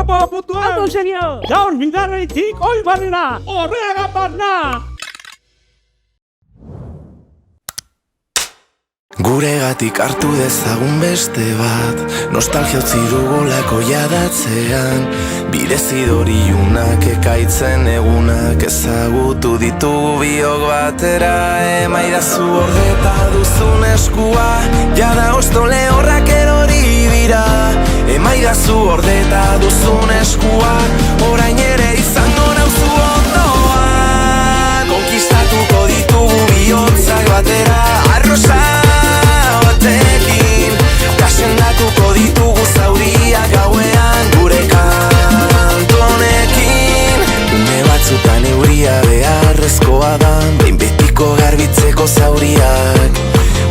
Apa putuan? Ato, senyor! Gaur mingarritik oi barrena, horrega barna! Guregatik hartu dezagun beste bat, nostalgia utzi dugulako jadatzean. Bidezidoriunak ekaitzen egunak ezagutu ditugu biok batera. Emaidazu ordeta duzun eskua, jada osto lehorrak erori dira. Emaidazu ordeta duzun eskua, orain ere izango nauzu ondoan. Konkistatuko ditugu bihotzak batera, arrosa batekin, kasendatuko ditugu zauriak gauean gure kantonekin. Une batzutan euria beharrezkoa da, behin betiko garbitzeko zauriak.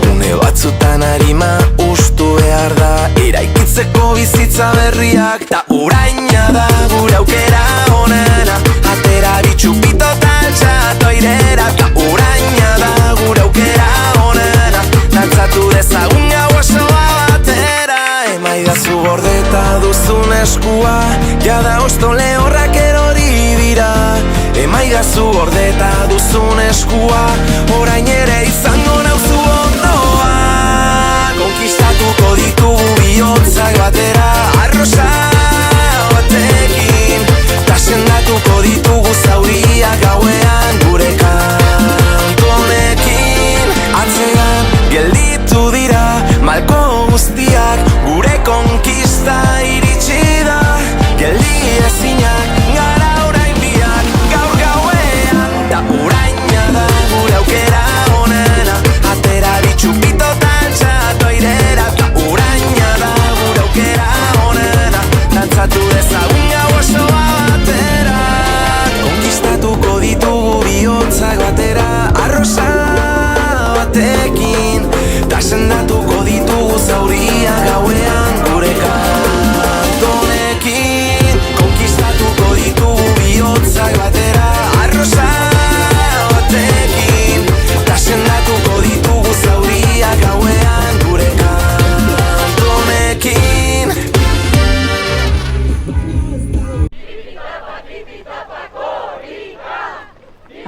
Une batzutan harima ustu behar da, eraikitzeko bizitza berriak. Ta uraina da gure aukera onena, atera bitxupito taltxato airera. Ta uraina da gure aukera onena, dantzatu dezagun gau osoa batera. Emaidazu gordeta duzun eskua, jada osto lehorrak erori dira. Emaidazu gordeta duzun eskua, orain ere izango nauzu ondoan. Konkistatuko ditugu bihotzak batera, arrosa batekin, kasendatuko ditugu zauriak gauean gure kantonekin. Atzean gelditu dira malko guztiak, gure konkista iritsi da. Geldi ezinak gara orain biak, gaur gauean. Ta uraina da gure aukera onena, atera bitxupito taltxato airera. Ta uraina da gure aukera onena, dantzatu dezagun gau osoa batera. Konkistatuko ditugu bihotzak batera, arrosa batekin, tasendatuko ditugu zauriak gauean gure kantonekin. Konkistatuko ditugu bihotzak batera, arrosa batekin, tasendatuko ditugu zauriak gauean gure kantonekin.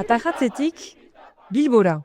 Atajatzetik, Bilbora.